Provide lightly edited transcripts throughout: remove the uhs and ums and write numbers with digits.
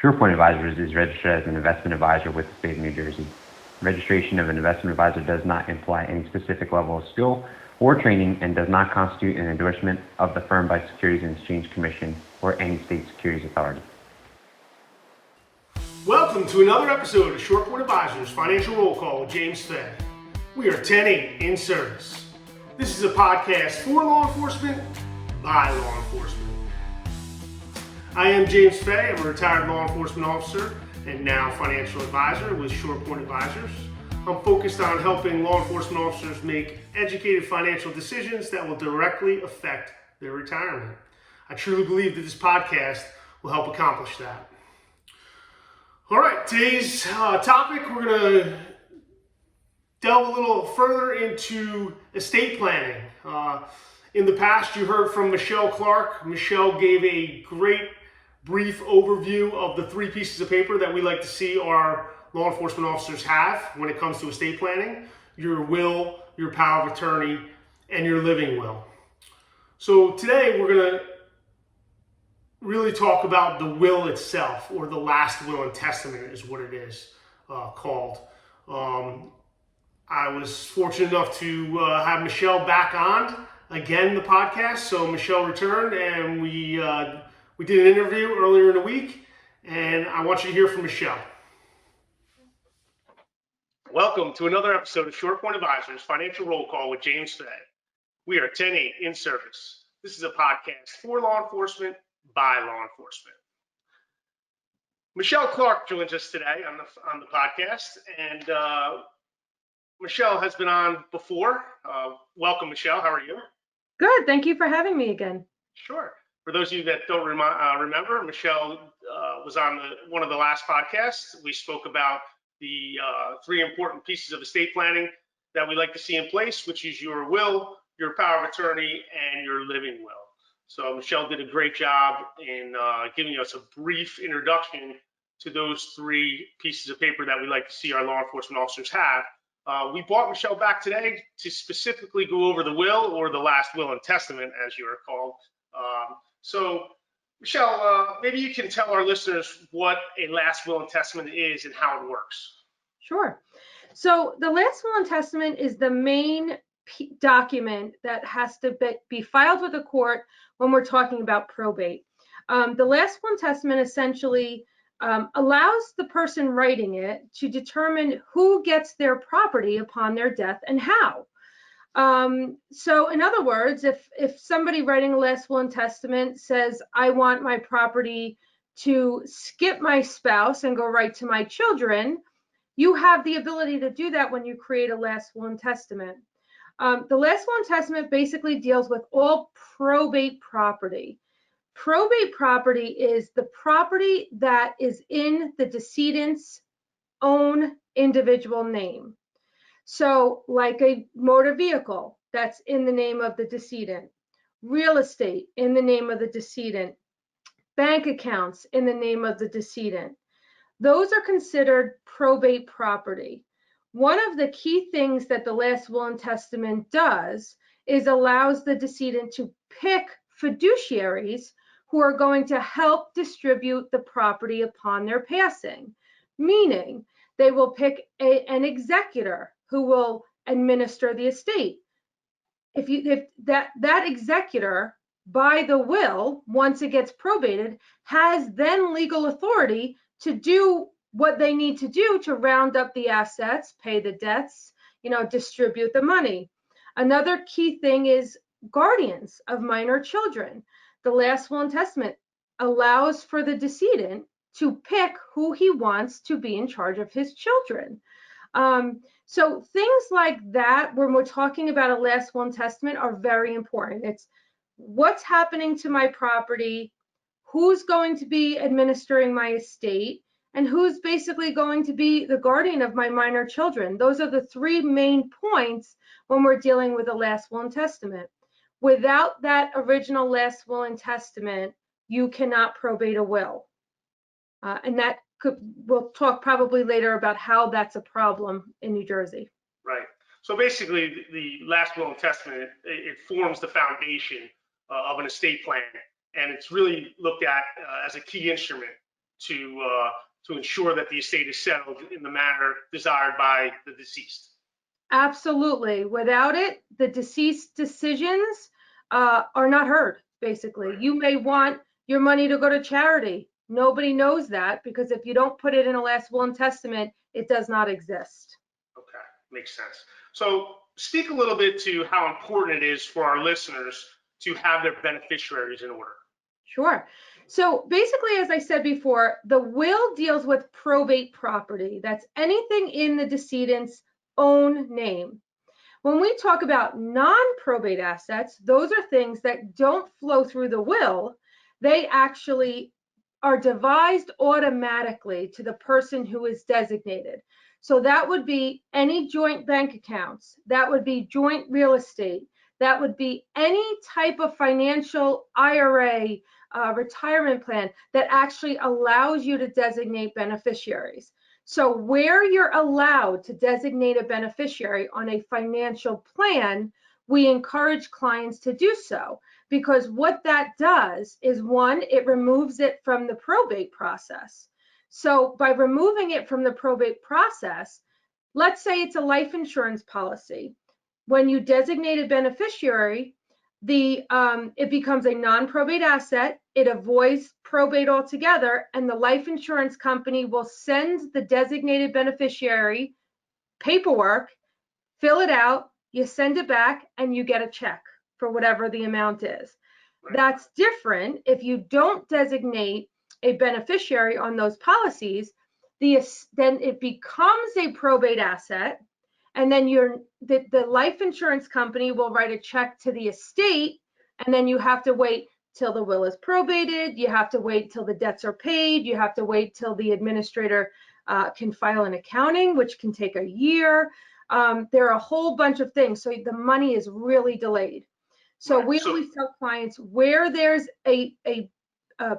SurePoint Advisors is registered as an investment advisor with the state of New Jersey. Registration of an investment advisor does not imply any specific level of skill or training and does not constitute an endorsement of the firm by Securities and Exchange Commission or any state securities authority. Welcome to another episode of SurePoint Advisors Financial Roll Call with James Fay. We are 10-8 in service. This is a podcast for law enforcement by law enforcement. I am James Fay. I'm a retired law enforcement officer and now financial advisor with SurePoint Advisors. I'm focused on helping law enforcement officers make educated financial decisions that will directly affect their retirement. I truly believe that this podcast will help accomplish that. All right, today's topic, we're going to delve a little further into estate planning. In the past, you heard from Michele Clark. Michele gave a great brief overview of the three pieces of paper that we like to see our law enforcement officers have when it comes to estate planning: your will, your power of attorney, and your living will. So today we're going to really talk about the will itself, or the last will and testament is what it is called. I was fortunate enough to have Michele back on again the podcast. So Michele returned, and we did an interview earlier in the week, and I want you to hear from Michele. Welcome to another episode of SurePoint Advisors Financial Roll Call with James Fay. We are 10-8 in service. This is a podcast for law enforcement by law enforcement. Michele Clark joins us today on the podcast, and Michele has been on before. Welcome, Michele. How are you? Good. Thank you for having me again. Sure. For those of you that don't remember, Michele was on one of the last podcasts. We spoke about the three important pieces of estate planning that we like to see in place, which is your will, your power of attorney, and your living will. So Michele did a great job in giving us a brief introduction to those three pieces of paper that we like to see our law enforcement officers have. We brought Michele back today to specifically go over the will, or the last will and testament, as you are called. So Michele, maybe you can tell our listeners what a last will and testament is and how it works. Sure. So the last will and testament is the main document that has to be filed with the court when we're talking about probate. The last will and testament essentially allows the person writing it to determine who gets their property upon their death and how. So in other words, if somebody writing a last will and testament says, I want my property to skip my spouse and go right to my children, you have the ability to do that when you create a last will and testament. The last will and testament basically deals with all probate property. Probate property is the property that is in the decedent's own individual name. So like a motor vehicle that's in the name of the decedent, real estate in the name of the decedent, bank accounts in the name of the decedent. Those are considered probate property. One of the key things that the last will and testament does is allows the decedent to pick fiduciaries who are going to help distribute the property upon their passing, meaning they will pick an executor who will administer the estate. If that executor, by the will, once it gets probated, has then legal authority to do what they need to do to round up the assets, pay the debts, distribute the money. Another key thing is guardians of minor children. The last will and testament allows for the decedent to pick who he wants to be in charge of his children. So things like that, when we're talking about a last will and testament, are very important. It's what's happening to my property, who's going to be administering my estate, and who's basically going to be the guardian of my minor children. Those are the three main points when we're dealing with a last will and testament. Without that original last will and testament, you cannot probate a will. And that we'll talk probably later about how that's a problem in New Jersey. Right. So basically, the last will and testament, it forms the foundation of an estate plan, and it's really looked at as a key instrument to ensure that the estate is settled in the manner desired by the deceased. Absolutely. Without it, the deceased decisions are not heard, basically. Right. You may want your money to go to charity. Nobody knows that, because if you don't put it in a last will and testament, it does not exist. Okay, makes sense. So speak a little bit to how important it is for our listeners to have their beneficiaries in order. Sure. So basically, as I said before, the will deals with probate property. That's anything in the decedent's own name. When we talk about non-probate assets, those are things that don't flow through the will. They actually are devised automatically to the person who is designated. So that would be any joint bank accounts, that would be joint real estate, that would be any type of financial IRA, retirement plan that actually allows you to designate beneficiaries. So where you're allowed to designate a beneficiary on a financial plan, we encourage clients to do so, because what that does is, one, it removes it from the probate process. So by removing it from the probate process, let's say it's a life insurance policy. When you designate a beneficiary, it becomes a non-probate asset. It avoids probate altogether, and the life insurance company will send the designated beneficiary paperwork, fill it out, you send it back, and you get a check for whatever the amount is. Right. That's different if you don't designate a beneficiary on those policies. Then it becomes a probate asset, and then the life insurance company will write a check to the estate, and then you have to wait till the will is probated, you have to wait till the debts are paid, you have to wait till the administrator can file an accounting, which can take a year. There are a whole bunch of things, so the money is really delayed. So Right. we always tell clients, where there's a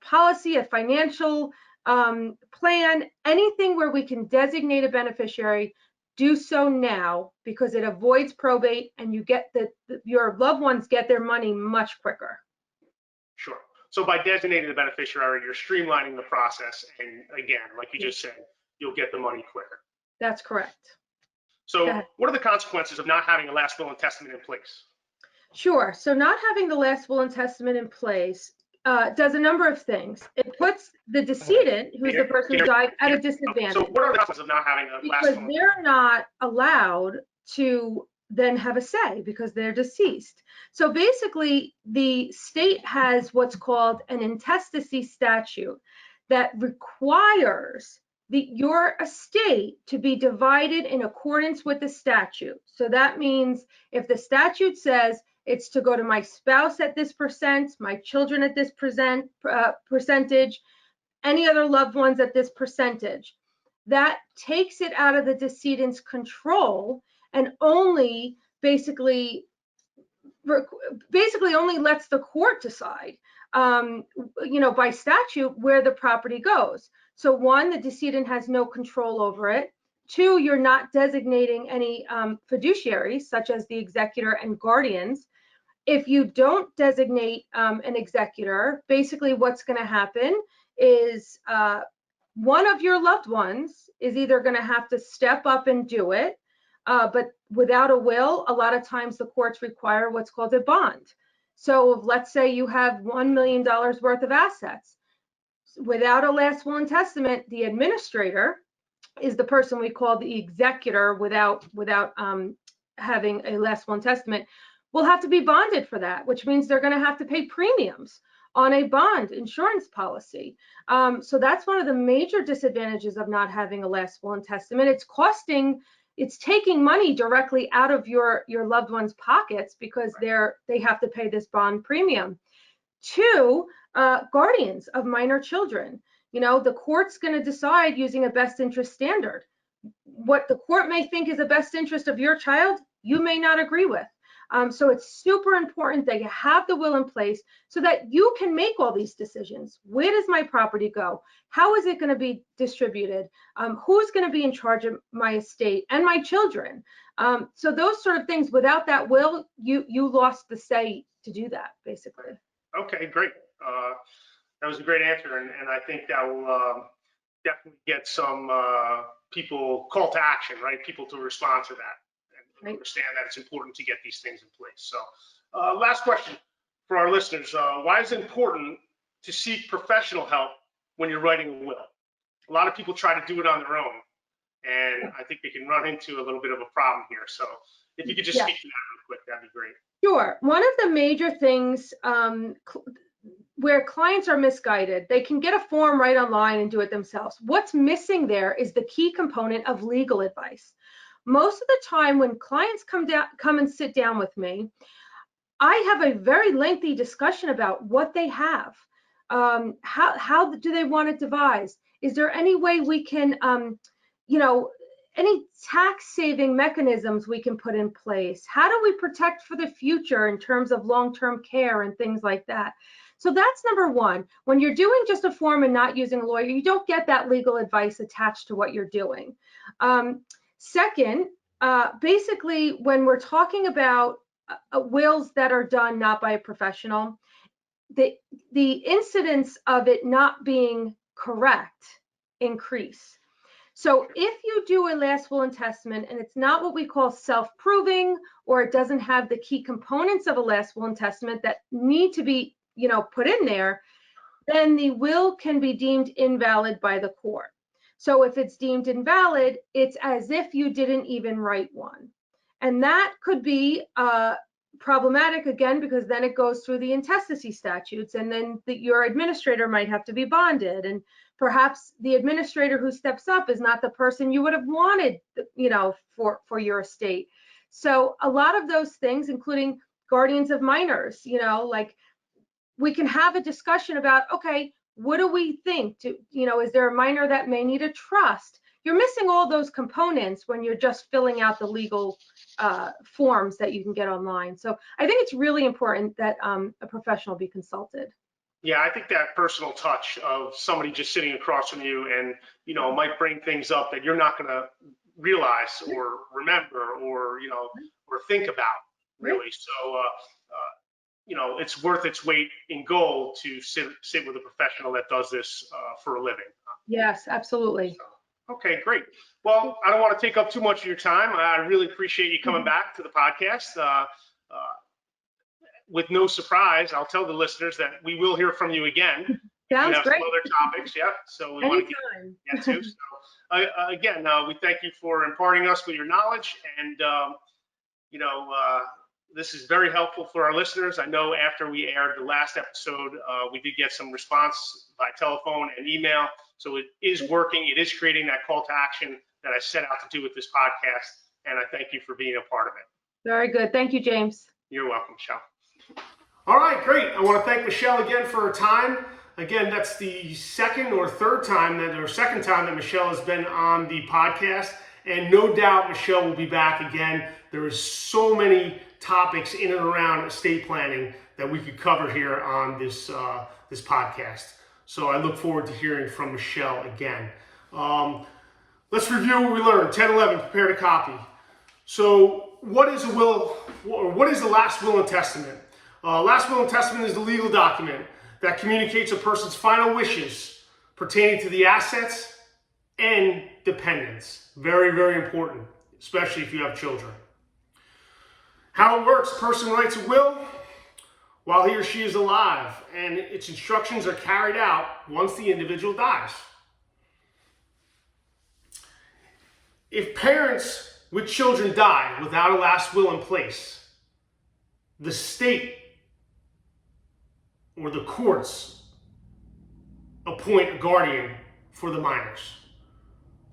policy, a financial plan, anything where we can designate a beneficiary, do so now, because it avoids probate and you get your loved ones get their money much quicker. Sure. So by designating the beneficiary, you're streamlining the process. And again, like you just said, you'll get the money quicker. That's correct. So what are the consequences of not having a last will and testament in place? Sure. So not having the last will and testament in place does a number of things. It puts the decedent, who's the person who died, at a disadvantage. So what are the consequences of not having a last will? Because they're not allowed to then have a say, because they're deceased. So basically, the state has what's called an intestacy statute that requires your estate to be divided in accordance with the statute. So that means if the statute says it's to go to my spouse at this percent, my children at this percentage, any other loved ones at this percentage, that takes it out of the decedent's control and only basically only lets the court decide, by statute, where the property goes. So one, the decedent has no control over it. Two, you're not designating any fiduciaries, such as the executor and guardians. If you don't designate an executor, basically what's going to happen is one of your loved ones is either going to have to step up and do it, but without a will, a lot of times the courts require what's called a bond. So let's say you have $1 million worth of assets. Without a last will and testament, the administrator is the person we call the executor without having a last will and testament, will have to be bonded for that, which means they're going to have to pay premiums on a bond insurance policy. So that's one of the major disadvantages of not having a last will and testament. It's taking money directly out of your loved one's pockets, because they have to pay this bond premium. Two, guardians of minor children. The court's going to decide using a best interest standard. What the court may think is the best interest of your child, you may not agree with. So it's super important that you have the will in place so that you can make all these decisions. Where does my property go? How is it going to be distributed? Who's going to be in charge of my estate and my children? So those sort of things, without that will, you lost the say to do that, basically. Okay, great. That was a great answer, and I think that will definitely get some people call to action, right? People to respond to that and Right. understand that it's important to get these things in place. So, last question for our listeners: why is it important to seek professional help when you're writing a will? A lot of people try to do it on their own, and I think they can run into a little bit of a problem here. So, if you could just Yeah. speak to that real quick, that'd be great. Sure. One of the major things where clients are misguided, they can get a form right online and do it themselves. What's missing there is the key component of legal advice. Most of the time when clients come and sit down with me, I have a very lengthy discussion about what they have. How do they want it devised? Is there any way we can, any tax saving mechanisms we can put in place? How do we protect for the future in terms of long-term care and things like that? So that's number one. When you're doing just a form and not using a lawyer, you don't get that legal advice attached to what you're doing. Second, basically, when we're talking about wills that are done not by a professional, the incidence of it not being correct increase. So if you do a last will and testament and it's not what we call self-proving, or it doesn't have the key components of a last will and testament that need to be, put in there, then the will can be deemed invalid by the court. So if it's deemed invalid, it's as if you didn't even write one. And that could be problematic again, because then it goes through the intestacy statutes, and then your administrator might have to be bonded, and perhaps the administrator who steps up is not the person you would have wanted, for your estate. So a lot of those things, including guardians of minors, like we can have a discussion about, okay, what do we think? Is there a minor that may need a trust? You're missing all those components when you're just filling out the legal forms that you can get online. So I think it's really important that a professional be consulted. Yeah, I think that personal touch of somebody just sitting across from you and, might bring things up that you're not going to realize or remember or think about, really. So, it's worth its weight in gold to sit with a professional that does this for a living. Yes, absolutely. So, okay, great. Well, I don't want to take up too much of your time. I really appreciate you coming back to the podcast. With no surprise, I'll tell the listeners that we will hear from you again. Sounds we have great. Some other topics, yeah. So we want to get to. So again, we thank you for imparting us with your knowledge, and this is very helpful for our listeners. I know after we aired the last episode, we did get some response by telephone and email. So it is working. It is creating that call to action that I set out to do with this podcast, and I thank you for being a part of it. Very good. Thank you, James. You're welcome, Michele. All right, great. I want to thank Michele again for her time. Again, that's the second time that Michele has been on the podcast, and no doubt Michele will be back again. There is so many topics in and around estate planning that we could cover here on this podcast. So I look forward to hearing from Michele again. Let's review what we learned. 10-11, prepared a copy. So what is a will, or what is the last will and testament? Last will and testament is the legal document that communicates a person's final wishes pertaining to the assets and dependents. Very, very important, especially if you have children. How it works: a person writes a will while he or she is alive, and its instructions are carried out once the individual dies. If parents with children die without a last will in place, the state or the courts appoint a guardian for the minors.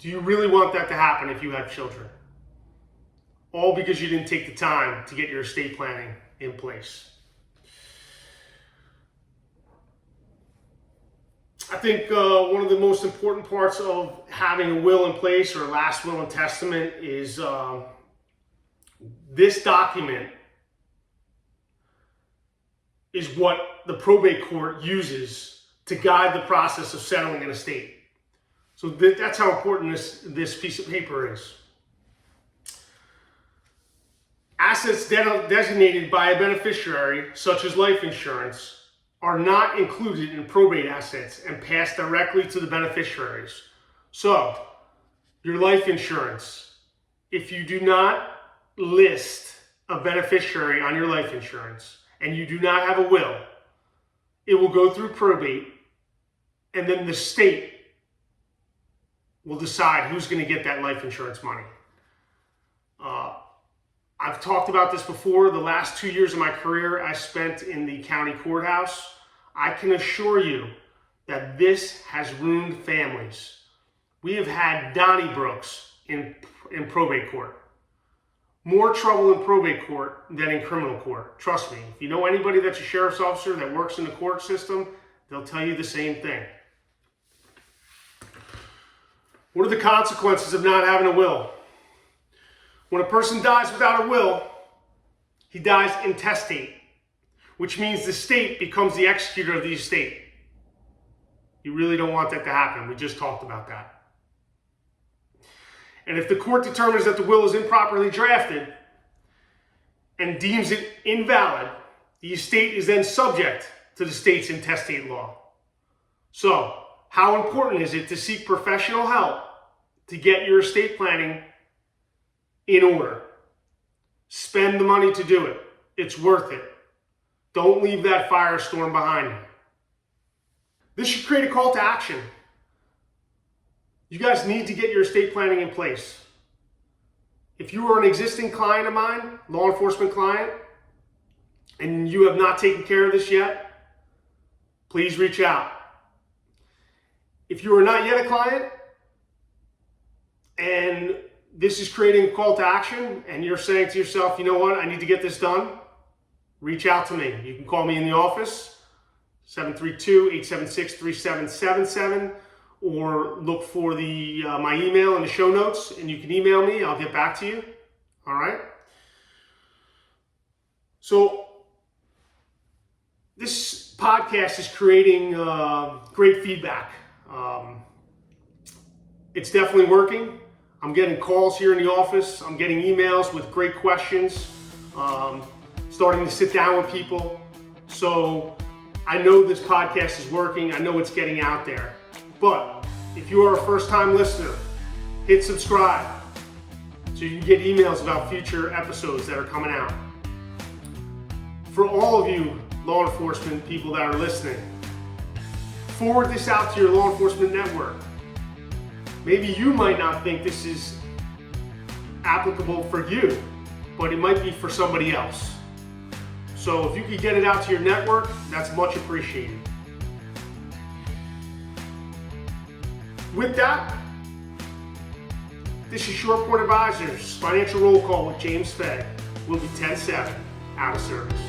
Do you really want that to happen if you have children? All because you didn't take the time to get your estate planning in place. I think one of the most important parts of having a will in place, or a last will and testament, is this document is what the probate court uses to guide the process of settling an estate. So that's how important this piece of paper is. Assets designated by a beneficiary, such as life insurance, are not included in probate assets and passed directly to the beneficiaries. So, your life insurance, if you do not list a beneficiary on your life insurance and you do not have a will, it will go through probate, and then the state will decide who's going to get that life insurance money. I've talked about this before. The last 2 years of my career I spent in the county courthouse. I can assure you that this has ruined families. We have had Donnybrooks in probate court. More trouble in probate court than in criminal court. Trust me. If you know anybody that's a sheriff's officer that works in the court system, they'll tell you the same thing. What are the consequences of not having a will? When a person dies without a will, he dies intestate, which means the state becomes the executor of the estate. You really don't want that to happen. We just talked about that. And if the court determines that the will is improperly drafted and deems it invalid, the estate is then subject to the state's intestate law. So, how important is it to seek professional help to get your estate planning in order? Spend the money to do it. It's worth it. Don't leave that firestorm behind you. This should create a call to action. You guys need to get your estate planning in place. If you are an existing client of mine, law enforcement client, and you have not taken care of this yet, please reach out. If you are not yet a client, and this is creating a call to action, and you're saying to yourself, you know what, I need to get this done, reach out to me. You can call me in the office, 732-876-3777, or look for my email in the show notes, and you can email me. I'll get back to you. All right? So this podcast is creating great feedback. It's definitely working. I'm getting calls here in the office. I'm getting emails with great questions. Starting to sit down with people. So I know this podcast is working. I know it's getting out there. But if you are a first-time listener, hit subscribe so you can get emails about future episodes that are coming out. For all of you law enforcement people that are listening, forward this out to your law enforcement network. Maybe you might not think this is applicable for you, but it might be for somebody else. So if you could get it out to your network, that's much appreciated. With that, this is Short Point Advisors Financial Roll Call with James Fay. We'll be 10-7 out of service.